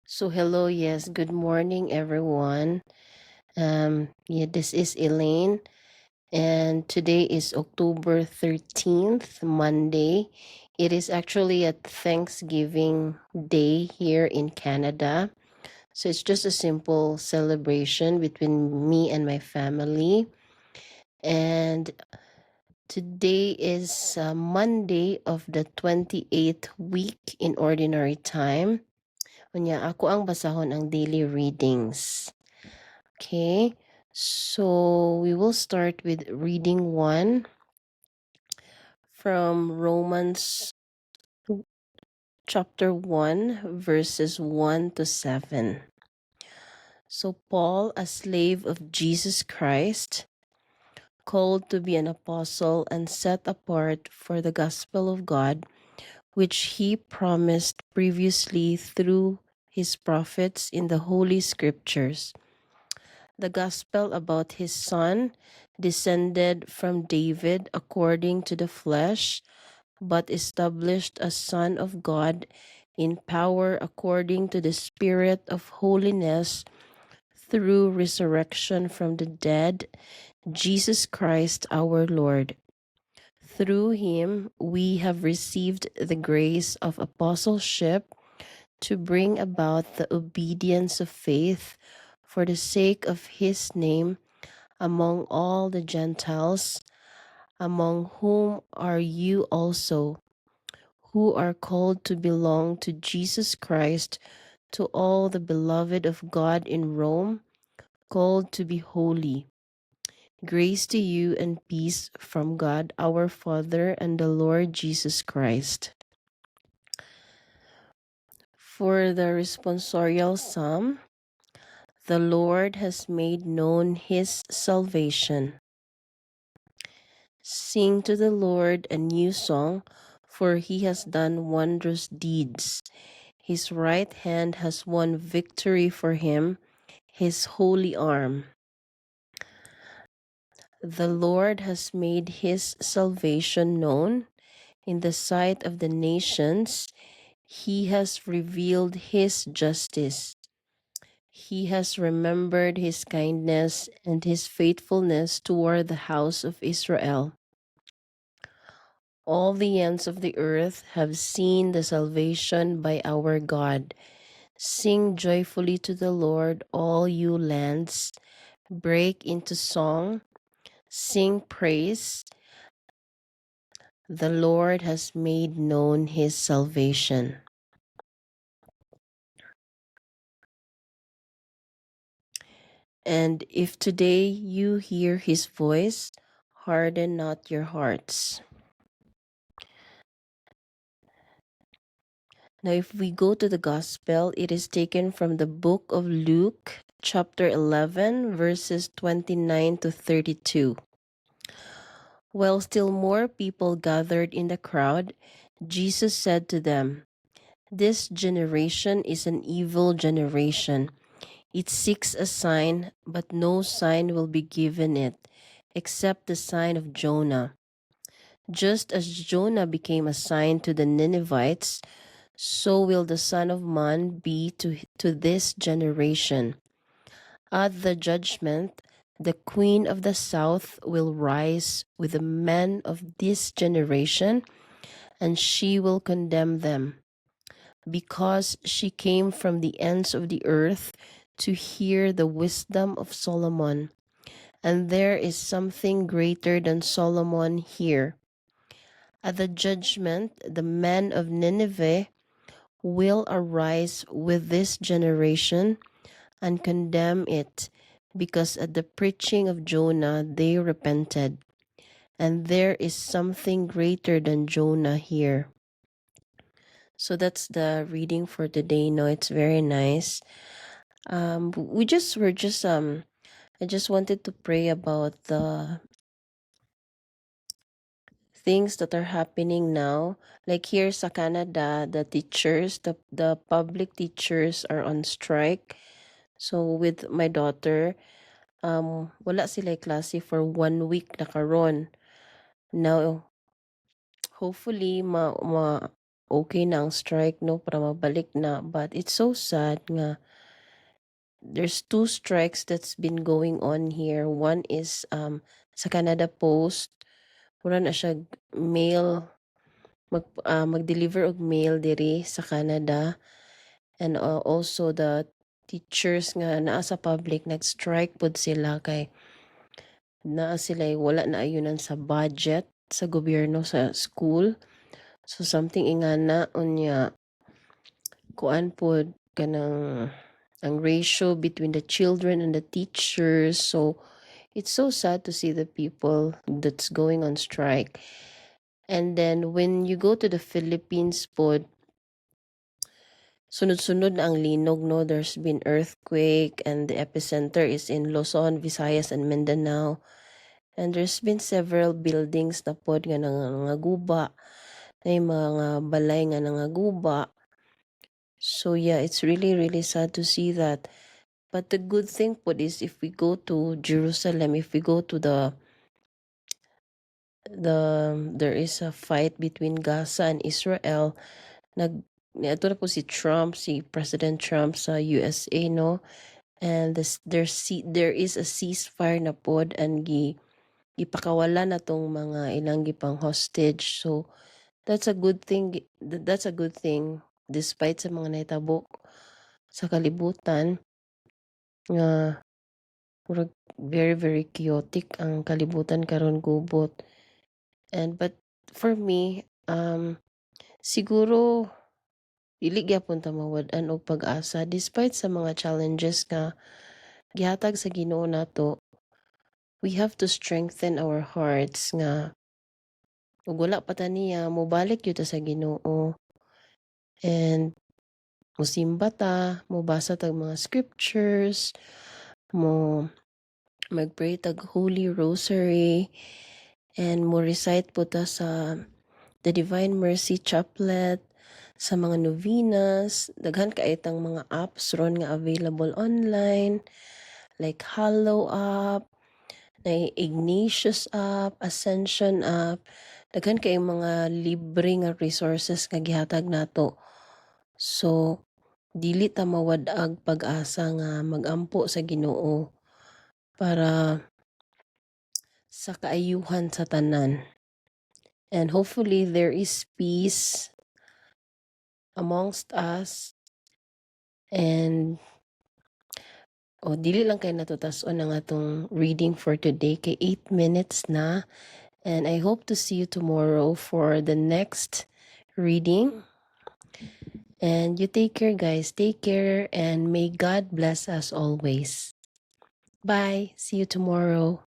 So hello, yes, good morning everyone. This is Elaine and today is October 13th, Monday. It is actually a Thanksgiving day here in Canada. So it's just a simple celebration between me and my family. And today is Monday of the 28th week in ordinary time. Unya, ako ang basahon ang daily readings. Okay, so we will start with reading one from Romans chapter 1, verses 1 to 7. So, Paul, a slave of Jesus Christ, called to be an apostle and set apart for the gospel of God, which he promised previously through his prophets in the Holy Scriptures. The gospel about his son, descended from David according to the flesh, but established as Son of God in power according to the Spirit of holiness through resurrection from the dead, Jesus Christ our Lord. Through him we have received the grace of apostleship to bring about the obedience of faith for the sake of his name among all the Gentiles, among whom are you also, who are called to belong to Jesus Christ, to all the beloved of God in Rome, called to be holy. Grace to you and peace from God our Father and the Lord Jesus Christ. For the responsorial psalm, the Lord has made known his salvation. Sing to the Lord a new song, for he has done wondrous deeds. His right hand has won victory for him, his holy arm. The Lord has made his salvation known in the sight of the nations. He has revealed his justice. He has remembered his kindness and his faithfulness toward the house of Israel. All the ends of the earth have seen the salvation by our God. Sing joyfully to the Lord, all you lands. Break into song. Sing praise. The Lord has made known his salvation. And if today you hear his voice, harden not your hearts. Now, if we go to the gospel, it is taken from the book of Luke, chapter 11, verses 29 to 32. While still more people gathered in the crowd, Jesus said to them, "This generation is an evil generation. It seeks a sign, but no sign will be given it, except the sign of Jonah. Just as Jonah became a sign to the Ninevites, so will the Son of Man be to this generation. At the judgment, the Queen of the South will rise with the men of this generation, and she will condemn them, because she came from the ends of the earth to hear the wisdom of Solomon. And there is something greater than Solomon here. At the judgment, the men of Nineveh will arise with this generation and condemn it, because at the preaching of Jonah they repented. And there is something greater than Jonah here." So that's the reading for today. No, it's very nice. I just wanted to pray about the things that are happening now. Like here sa Canada, the public teachers are on strike. So with my daughter, wala sila klase for 1 week na karon. Now, hopefully okay na ang strike, no, para mabalik na. But it's so sad nga there's two strikes that's been going on here. One is sa Canada Post, mura na siya mail mag-deliver og mail diri sa Canada, and also the teachers nga naa sa public nag-strike pod sila kay naa sila wala na ayunan sa budget sa gobyerno sa school. So something ingana unya kuan pod kanang ang ratio between the children and the teachers. So it's so sad to see the people that's going on strike. And then when you go to the Philippines pod, sunod-sunod na ang linog, no? There's been earthquake and the epicenter is in Luzon, Visayas, and Mindanao. And there's been several buildings na pod nga nangaguba. May mga balay nga nangaguba. So yeah, it's really, really sad to see that. But the good thing pod is if we go to Jerusalem, if we go to there is a fight between Gaza and Israel. Ito na po si Trump, si President Trump sa USA, no? And there is a ceasefire na pod and ipakawala na tong mga ilang gipang hostage. So that's a good thing. That's a good thing despite sa mga naitabo sa kalibutan nga very very chaotic ang kalibutan karon gubot. But for me, siguro dili gyapon ta mawad-an og pag-asa despite sa mga challenges nga gihatag sa Ginoo nato. We have to strengthen our hearts nga ug wala pa ta niya mobalik gyud ta sa Ginoo and mosimba ta, mobasa tag mga scriptures, mo magpray tag Holy Rosary, and mo recite po ta sa the Divine Mercy Chaplet, sa mga novenas. Daghan kaitang mga apps ron nga available online like Hallow app, na Ignatius app, Ascension app. Daghan kay mga libre nga resources nga gihatag nato. So dili ta mawad-ag pag-asa nga magampo sa Ginoo para sa kaayuhan sa tanan. And hopefully there is peace amongst us. And dili lang kay natutas-on ang atong reading for today kay 8 minutes na. And I hope to see you tomorrow for the next reading. And you take care, guys. Take care and may God bless us always. Bye. See you tomorrow.